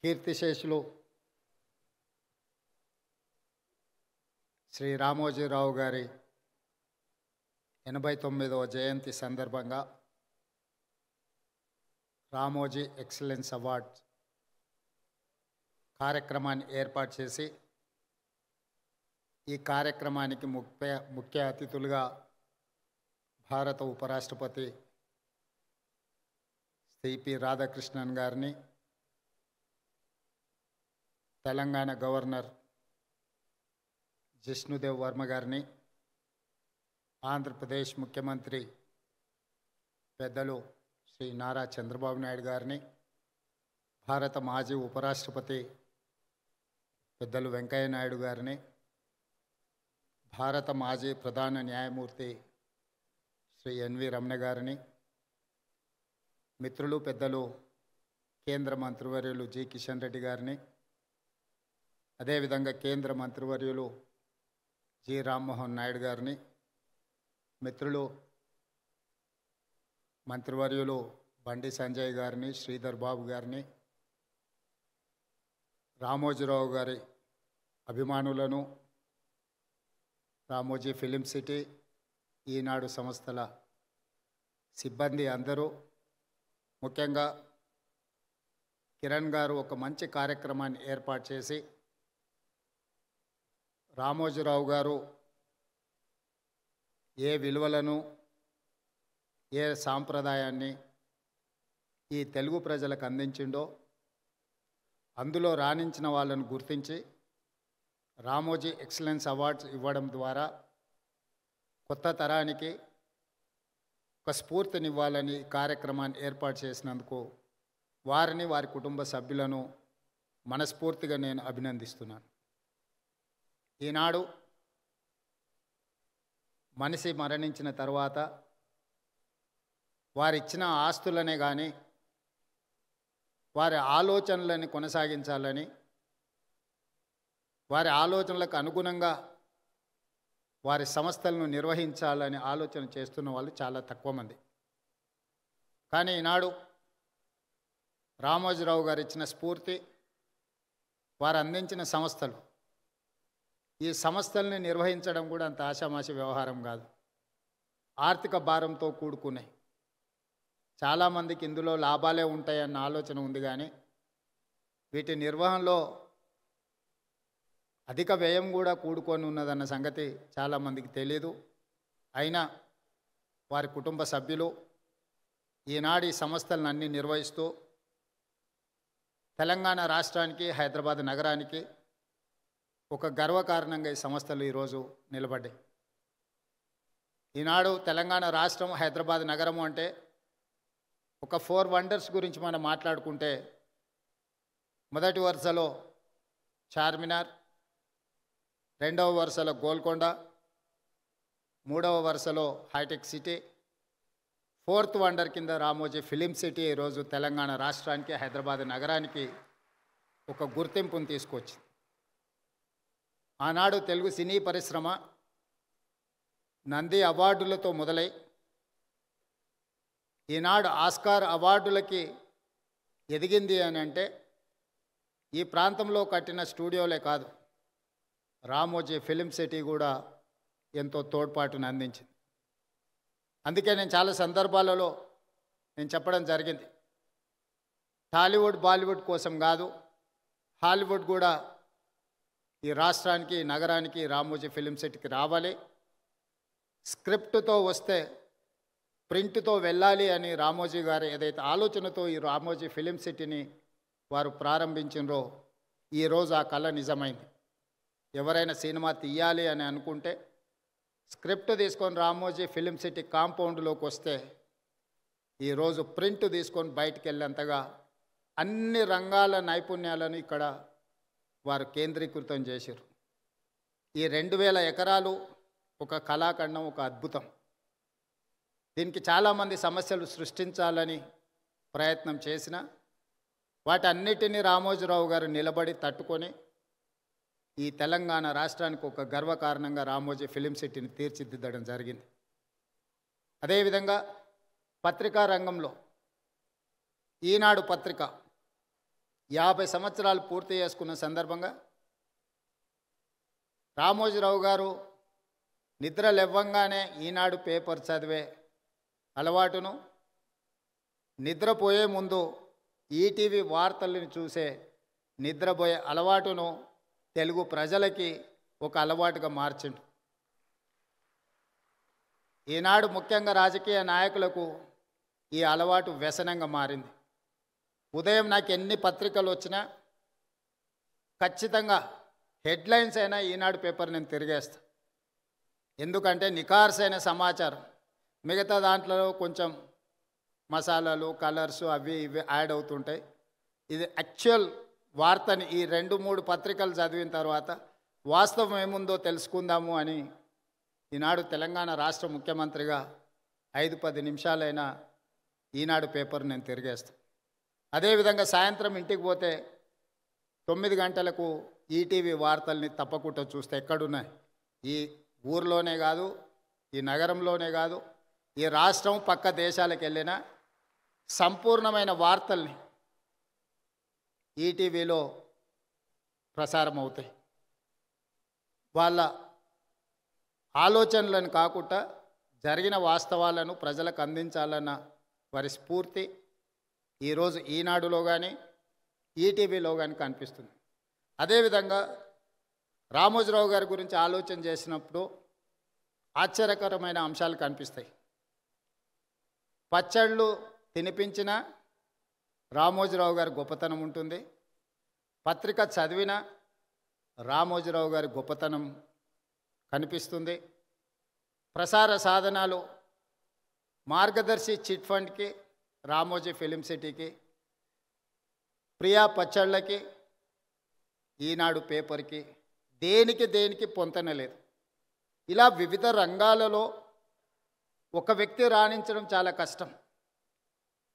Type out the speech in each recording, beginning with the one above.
కీర్తిశేషులు శ్రీ రామోజీరావు గారి 89వ జయంతి సందర్భంగా రామోజీ ఎక్సలెన్స్ అవార్డ్ కార్యక్రమాన్ని ఏర్పాటు చేసి ఈ కార్యక్రమానికి ముఖ్య అతిథులుగా భారత ఉపరాష్ట్రపతి శ్రీ రాధాకృష్ణన్ గారిని, తెలంగాణ గవర్నర్ జిష్ణుదేవ్ వర్మ గారిని, ఆంధ్రప్రదేశ్ ముఖ్యమంత్రి పెద్దలు శ్రీ నారా చంద్రబాబు నాయుడు గారిని, భారత మాజీ ఉపరాష్ట్రపతి పెద్దలు వెంకయ్య నాయుడు గారిని, భారత మాజీ ప్రధాన న్యాయమూర్తి శ్రీ ఎన్వి రమణ గారిని, మిత్రులు పెద్దలు కేంద్ర మంత్రివర్యులు జి కిషన్ రెడ్డి గారిని, అదేవిధంగా కేంద్ర మంత్రివర్యులు జి రామ్మోహన్ నాయుడు గారిని, మిత్రులు మంత్రివర్యులు బండి సంజయ్ గారిని, శ్రీధర్ బాబు గారిని, రామోజీరావు గారి అభిమానులను, రామోజీ ఫిలిం సిటీ, ఈనాడు సంస్థల సిబ్బంది అందరూ, ముఖ్యంగా కిరణ్ గారు ఒక మంచి కార్యక్రమాన్ని ఏర్పాటు చేసి రామోజీరావు గారు ఏ విలువలను, ఏ సాంప్రదాయాన్ని ఈ తెలుగు ప్రజలకు అందించిండో అందులో రాణించిన వాళ్ళను గుర్తించి రామోజీ ఎక్సలెన్స్ అవార్డ్స్ ఇవ్వడం ద్వారా కొత్త తరానికి ఒక స్ఫూర్తినివ్వాలని కార్యక్రమాన్ని ఏర్పాటు చేసినందుకు వారిని, వారి కుటుంబ సభ్యులను మనస్ఫూర్తిగా నేను అభినందిస్తున్నాను. ఈనాడు మనిషి మరణించిన తర్వాత వారిచ్చిన ఆస్తులనే కానీ వారి ఆలోచనలని కొనసాగించాలని, వారి ఆలోచనలకు అనుగుణంగా వారి సంస్థలను నిర్వహించాలని ఆలోచన చేస్తున్న వాళ్ళు చాలా తక్కువ మంది. కానీ ఈనాడు రామోజీరావు గారు ఇచ్చిన స్ఫూర్తి, వారు అందించిన సంస్థలు, ఈ సంస్థల్ని నిర్వహించడం కూడా అంత ఆషామాషి వ్యవహారం కాదు. ఆర్థిక భారంతో కూడుకున్నాయి. చాలామందికి ఇందులో లాభాలే ఉంటాయన్న ఆలోచన ఉంది, కానీ వీటి నిర్వహణలో అధిక వ్యయం కూడా కూడుకొని ఉన్నదన్న సంగతి చాలామందికి తెలియదు. అయినా వారి కుటుంబ సభ్యులు ఈనాడు ఈ సంస్థలను అన్నీ నిర్వహిస్తూ తెలంగాణ రాష్ట్రానికి, హైదరాబాద్ నగరానికి ఒక గర్వకారణంగా ఈ సంస్థలు ఈరోజు నిలబడ్డాయి. ఈనాడు తెలంగాణ రాష్ట్రం, హైదరాబాద్ నగరము అంటే ఒక 4 వండర్స్ గురించి మనం మాట్లాడుకుంటే మొదటి వరుసలో చార్మినార్, రెండవ వరుసలో గోల్కొండ, మూడవ వరుసలో హైటెక్ సిటీ, 4th వండర్ కింద రామోజీ ఫిలిం సిటీ ఈరోజు తెలంగాణ రాష్ట్రానికి, హైదరాబాద్ నగరానికి ఒక గుర్తింపును తీసుకొచ్చింది. ఆనాడు తెలుగు సినీ పరిశ్రమ నంది అవార్డులతో మొదలై ఈనాడు ఆస్కార్ అవార్డులకి ఎదిగింది అని అంటే ఈ ప్రాంతంలో కట్టిన స్టూడియోలే కాదు, రామోజీ ఫిలిం సిటీ కూడా ఎంతో తోడ్పాటును అందించింది. అందుకే నేను చాలా సందర్భాలలో నేను చెప్పడం జరిగింది, టాలీవుడ్ బాలీవుడ్ కోసం కాదు, హాలీవుడ్ కూడా ఈ రాష్ట్రానికి, నగరానికి, రామోజీ ఫిలిం సిటీకి రావాలి. స్క్రిప్ట్తో వస్తే ప్రింట్తో వెళ్ళాలి అని రామోజీ గారు ఏదైతే ఆలోచనతో ఈ రామోజీ ఫిలిం సిటీని వారు ప్రారంభించినరో ఈరోజు ఆ కళ నిజమైంది. ఎవరైనా సినిమా తీయాలి అని అనుకుంటే స్క్రిప్ట్ తీసుకొని రామోజీ ఫిలిం సిటీ కాంపౌండ్లోకి వస్తే ఈరోజు ప్రింట్ తీసుకొని బయటికి వెళ్ళేంతగా అన్ని రంగాల నైపుణ్యాలను ఇక్కడ వారు కేంద్రీకృతం చేశారు. ఈ 2000 ఎకరాలు ఒక కళాఖండం, ఒక అద్భుతం. దీనికి చాలామంది సమస్యలు సృష్టించాలని ప్రయత్నం చేసిన వాటన్నిటినీ రామోజీరావు గారు నిలబడి తట్టుకొని ఈ తెలంగాణ రాష్ట్రానికి ఒక గర్వకారణంగా రామోజీ ఫిలిం సిటీని తీర్చిదిద్దడం జరిగింది. అదేవిధంగా పత్రికా రంగంలో ఈనాడు పత్రిక 50 సంవత్సరాలు పూర్తి చేసుకున్న సందర్భంగా రామోజీరావు గారు నిద్ర లేవ్వంగానే ఈనాడు పేపర్ చదివే అలవాటును, నిద్రపోయే ముందు ఈటీవీ వార్తలను చూసే నిద్రపోయే అలవాటును తెలుగు ప్రజలకి ఒక అలవాటుగా మార్చిండు. ఈనాడు ముఖ్యంగా రాజకీయ నాయకులకు ఈ అలవాటు వ్యసనంగా మారింది. ఉదయం నాకు ఎన్ని పత్రికలు వచ్చినా ఖచ్చితంగా హెడ్లైన్స్ అయినా ఈనాడు పేపర్ నేను తిరిగేస్తా. ఎందుకంటే నిఖార్సైన సమాచారం, మిగతా దాంట్లో కొంచెం మసాలాలు కలర్స్ అవి ఇవి యాడ్ అవుతుంటాయి. ఇది యాక్చువల్ వార్తని ఈ 2-3 పత్రికలు చదివిన తర్వాత వాస్తవం ఏముందో తెలుసుకుందాము అని ఈనాడు తెలంగాణ రాష్ట్ర ముఖ్యమంత్రిగా 5-10 నిమిషాలైనా ఈనాడు పేపర్ నేను తిరిగేస్తాను. అదేవిధంగా సాయంత్రం ఇంటికి పోతే 9 గంటలకు ఈటీవీ వార్తల్ని తప్పకుండా చూస్తే ఎక్కడున్నాయి, ఈ ఊర్లోనే కాదు, ఈ నగరంలోనే కాదు, ఈ రాష్ట్రం పక్క దేశాలకు వెళ్ళిన సంపూర్ణమైన వార్తల్ని ఈటీవీలో ప్రసారం అవుతాయి. వాళ్ళ ఆలోచనలను కాకుండా జరిగిన వాస్తవాలను ప్రజలకు అందించాలన్న వారి స్ఫూర్తి ఈరోజు ఈనాడులో కానీ ఈటీవీలో కానీ కనిపిస్తుంది. అదేవిధంగా రామోజీరావు గారి గురించి ఆలోచన చేసినప్పుడు ఆశ్చర్యకరమైన అంశాలు కనిపిస్తాయి. పచ్చళ్ళు తినిపించిన రామోజీరావు గారి గొప్పతనం ఉంటుంది, పత్రిక చదివిన రామోజీరావు గారి గొప్పతనం కనిపిస్తుంది. ప్రసార సాధనాలు మార్గదర్శి చిట్ ఫండ్కి, రామోజీ ఫిలిం సిటీకి, ప్రియా పచ్చళ్ళకి, ఈనాడు పేపర్కి దేనికి పొంతన లేదు. ఇలా వివిధ రంగాలలో ఒక వ్యక్తి రాణించడం చాలా కష్టం.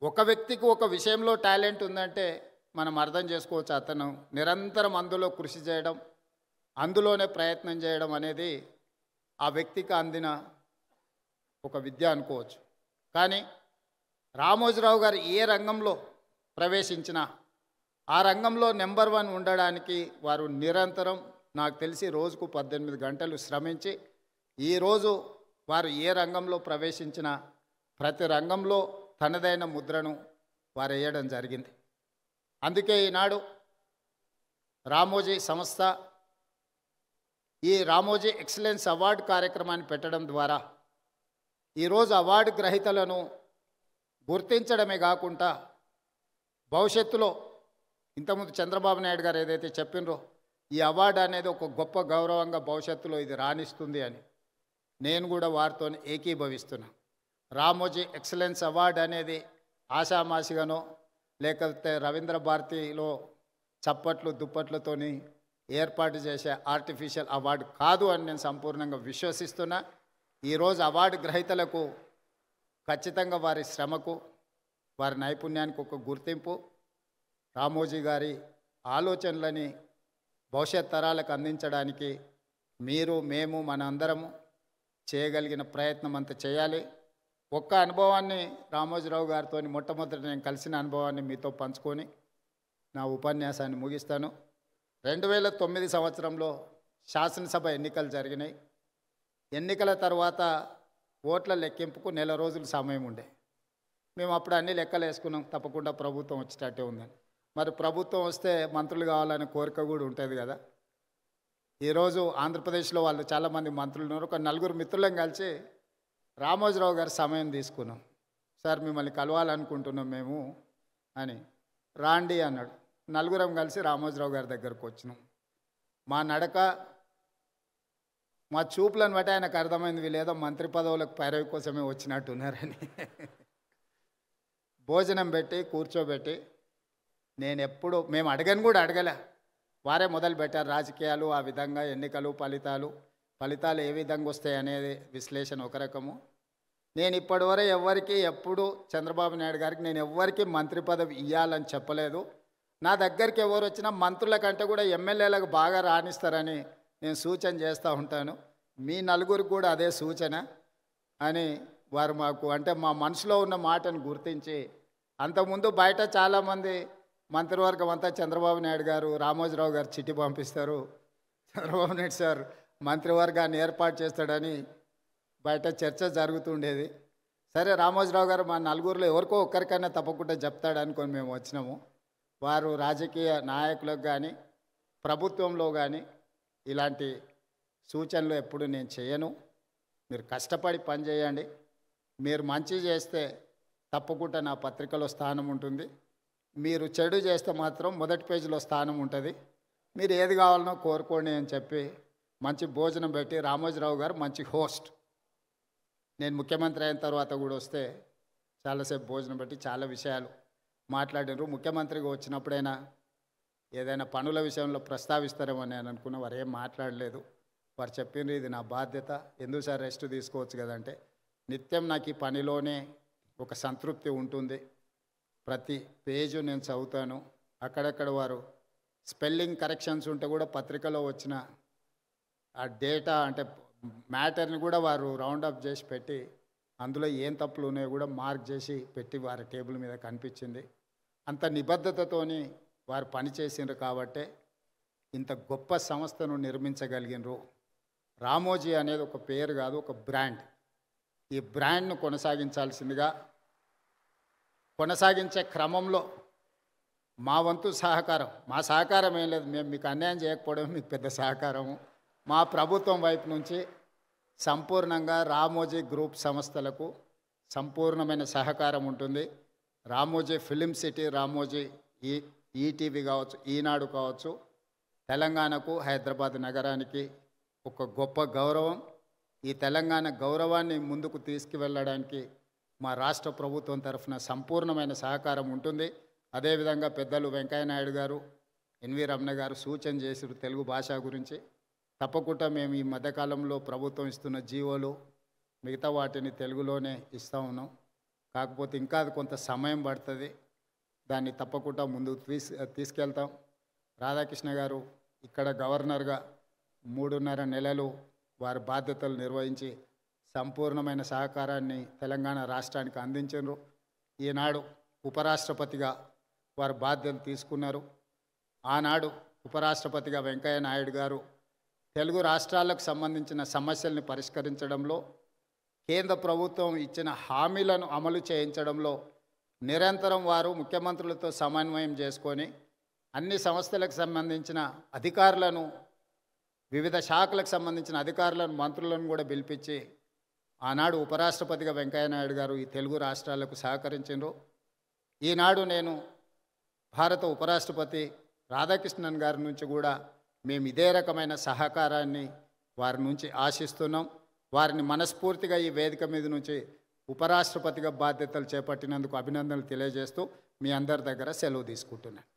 ఒక వ్యక్తికి ఒక విషయంలో టాలెంట్ ఉందంటే మనం అర్థం చేసుకోవచ్చు. అతను నిరంతరం అందులో కృషి చేయడం, అందులోనే ప్రయత్నం చేయడం అనేది ఆ వ్యక్తికి అందిన ఒక విద్య అనుకోవచ్చు. కానీ రామోజీరావు గారు ఏ రంగంలో ప్రవేశించినా ఆ రంగంలో నెంబర్ 1 ఉండడానికి వారు నిరంతరం, నాకు తెలిసి రోజుకు 18 గంటలు శ్రమించి, ఈరోజు వారు ఏ రంగంలో ప్రవేశించినా ప్రతి రంగంలో తనదైన ముద్రను వారు వేయడం జరిగింది. అందుకే ఈనాడు రామోజీ సంస్థ ఈ రామోజీ ఎక్సలెన్స్ అవార్డు కార్యక్రమాన్ని పెట్టడం ద్వారా ఈరోజు అవార్డు గ్రహీతలను గుర్తించడమే కాకుండా భవిష్యత్తులో ఇంతకుముందు చంద్రబాబు నాయుడు గారు ఏదైతే చెప్పినరో ఈ అవార్డు అనేది ఒక గొప్ప గౌరవంగా భవిష్యత్తులో ఇది రాణిస్తుంది అని నేను కూడా వారితో ఏకీభవిస్తున్నా. రామోజీ ఎక్సలెన్స్ అవార్డు అనేది ఆషామాషిగానో లేకపోతే రవీంద్ర భారతిలో చప్పట్లు దుప్పట్లతోని ఏర్పాటు చేసే ఆర్టిఫిషియల్ అవార్డు కాదు అని నేను సంపూర్ణంగా విశ్వసిస్తున్నా. ఈరోజు అవార్డు గ్రహీతలకు ఖచ్చితంగా వారి శ్రమకు, వారి నైపుణ్యానికి ఒక గుర్తింపు, రామోజీ గారి ఆలోచనలని భవిష్యత్ తరాలకు అందించడానికి మీరు, మేము, మన అందరము చేయగలిగిన ప్రయత్నం అంత చేయాలి. ఒక్క అనుభవాన్ని రామోజీరావు గారితో మొట్టమొదటి నేను కలిసిన అనుభవాన్ని మీతో పంచుకొని నా ఉపన్యాసాన్ని ముగిస్తాను. 2009 సంవత్సరంలో శాసనసభ ఎన్నికలు జరిగినాయి. ఎన్నికల తర్వాత ఓట్ల లెక్కింపుకు 1 రోజులు సమయం ఉండే. మేము అప్పుడు అన్ని లెక్కలు వేసుకున్నాం, తప్పకుండా ప్రభుత్వం వచ్చేటట్టే ఉందని. మరి ప్రభుత్వం వస్తే మంత్రులు కావాలనే కోరిక కూడా ఉంటుంది కదా. ఈరోజు ఆంధ్రప్రదేశ్లో వాళ్ళు చాలామంది మంత్రులు ఉన్నారు. ఒక 4 మిత్రులను కలిసి రామోజీరావు గారి సమయం తీసుకున్నాం. సార్ మిమ్మల్ని కలవాలనుకుంటున్నాం మేము అని. రాండి అన్నాడు. 4 కలిసి రామోజీరావు గారి దగ్గరకు వచ్చినాం. మా నడక, మా చూపులను బట్టి ఆయనకు అర్థమైంది వీళ్ళేదో మంత్రి పదవులకు పైరవి కోసమే వచ్చినట్టున్నారని. భోజనం పెట్టి కూర్చోబెట్టి, మేము అడగని కూడా అడగలే, వారే మొదలు పెట్టారు రాజకీయాలు, ఆ విధంగా ఎన్నికలు, ఫలితాలు ఏ విధంగా వస్తాయి అనేది విశ్లేషణ ఒక రకము. నేను ఇప్పటివరకు ఎవరికి ఎప్పుడు చంద్రబాబు నాయుడు గారికి నేను ఎవ్వరికి మంత్రి పదవి ఇవ్వాలని చెప్పలేదు. నా దగ్గరికి ఎవరు వచ్చినా మంత్రుల కంటే కూడా ఎమ్మెల్యేలకు బాగా రాణిస్తారని నేను సూచన చేస్తూ ఉంటాను. మీ 4 కూడా అదే సూచన అని వారు మాకు, అంటే మా మనసులో ఉన్న మాటను గుర్తించి, అంతకుముందు బయట చాలామంది మంత్రివర్గం అంతా చంద్రబాబు నాయుడు గారు, రామోజీరావు గారు చిట్టి పంపిస్తారు. చంద్రబాబు నాయుడు సార్ మంత్రివర్గాన్ని ఏర్పాటు చేస్తాడని బయట చర్చ జరుగుతుండేది. సరే రామోజీరావు గారు మా నలుగురిలో ఎవరికో ఒక్కరికైనా తప్పకుండా చెప్తాడు అనుకొని మేము వచ్చినాము. వారు రాజకీయ నాయకులకు కానీ ప్రభుత్వంలో కానీ ఇలాంటి సూచనలు ఎప్పుడు నేను చేయను. మీరు కష్టపడి పని చేయండి. మీరు మంచి చేస్తే తప్పకుండా నా పత్రికలో స్థానం ఉంటుంది. మీరు చెడు చేస్తే మాత్రం మొదటి పేజీలో స్థానం ఉంటుంది. మీరు ఏది కావాలనో కోరుకోండి అని చెప్పి మంచి భోజనం పెట్టి, రామోజీరావు గారు మంచి హోస్ట్. నేను ముఖ్యమంత్రి అయిన తర్వాత కూడా వస్తే చాలాసేపు భోజనం పెట్టి చాలా విషయాలు మాట్లాడారు. ముఖ్యమంత్రిగా వచ్చినప్పుడైనా ఏదైనా పనుల విషయంలో ప్రస్తావిస్తారేమో నేను అనుకున్న, వారు ఏం మాట్లాడలేదు. వారు చెప్పిండ్రు ఇది నా బాధ్యత, ఎందుకు సార్ రెస్ట్ తీసుకోవచ్చు కదంటే, నిత్యం నాకు ఈ పనిలోనే ఒక సంతృప్తి ఉంటుంది. ప్రతి పేజు నేను చదువుతాను. అక్కడక్కడ వారు స్పెల్లింగ్ కరెక్షన్స్ ఉంటే కూడా పత్రికలో వచ్చిన ఆ డేటా అంటే మ్యాటర్ని కూడా వారు రౌండప్ చేసి పెట్టి, అందులో ఏం తప్పులు ఉన్నాయో కూడా మార్క్ చేసి పెట్టి వారి టేబుల్ మీద కనిపించింది. అంత నిబద్ధతతోని వారు పనిచేసిండ్రు కాబట్టే ఇంత గొప్ప సంస్థను నిర్మించగలిగినరు. రామోజీ అనేది ఒక పేరు కాదు, ఒక బ్రాండ్. ఈ బ్రాండ్ను కొనసాగించే క్రమంలో మా వంతు సహకారం, మా సహకారం ఏం లేదు, మేము మీకు అన్యాయం చేయకపోవడం మీకు పెద్ద సహకారము. మా ప్రభుత్వం వైపు నుంచి సంపూర్ణంగా రామోజీ గ్రూప్ సంస్థలకు సంపూర్ణమైన సహకారం ఉంటుంది. Ramoji film city, Ramoji ETV కావచ్చు, ఈనాడు కావచ్చు, తెలంగాణకు హైదరాబాద్ నగరానికి ఒక గొప్ప గౌరవం. ఈ తెలంగాణ గౌరవాన్ని ముందుకు తీసుకువెళ్ళడానికి మా రాష్ట్ర ప్రభుత్వం తరఫున సంపూర్ణమైన సహకారం ఉంటుంది. అదేవిధంగా పెద్దలు వెంకయ్యనాయుడు గారు, ఎన్వి రమణ గారు సూచన చేసారు తెలుగు భాష గురించి. తప్పకుండా మేము ఈ మధ్యకాలంలో ప్రభుత్వం ఇస్తున్న జీవోలు మిగతా వాటిని తెలుగులోనే ఇస్తూ ఉన్నాం. కాకపోతే ఇంకా అది కొంత సమయం పడుతుంది. దాన్ని తప్పకుండా ముందుకు తీసుకెళ్తాం. రాధాకృష్ణ గారు ఇక్కడ గవర్నర్గా 3.5 నెలలు వారి బాధ్యతలు నిర్వహించి సంపూర్ణమైన సహకారాన్ని తెలంగాణ రాష్ట్రానికి అందించారు. ఈనాడు ఉపరాష్ట్రపతిగా వారు బాధ్యతలు తీసుకున్నారు. ఆనాడు ఉపరాష్ట్రపతిగా వెంకయ్య నాయుడు గారు తెలుగు రాష్ట్రాలకు సంబంధించిన సమస్యల్ని పరిష్కరించడంలో, కేంద్ర ప్రభుత్వం ఇచ్చిన హామీలను అమలు చేయించడంలో నిరంతరం వారు ముఖ్యమంత్రులతో సమన్వయం చేసుకొని అన్ని సంస్థలకు సంబంధించిన అధికారులను, వివిధ శాఖలకు సంబంధించిన అధికారులను, మంత్రులను కూడా పిలిపించి ఆనాడు ఉపరాష్ట్రపతిగా వెంకయ్యనాయుడు గారు ఈ తెలుగు రాష్ట్రాలకు సహకరించారు. ఈనాడు నేను భారత ఉపరాష్ట్రపతి రాధాకృష్ణన్ గారి నుంచి కూడా మేము ఇదే రకమైన సహకారాన్ని వారి నుంచి ఆశిస్తున్నాం. వారిని మనస్ఫూర్తిగా ఈ వేదిక మీద నుంచి ఉపరాష్ట్రపతిగా బాధ్యతలు చేపట్టినందుకు అభినందనలు తెలియజేస్తూ మీ అందరి దగ్గర సెలవు తీసుకుంటున్నాను.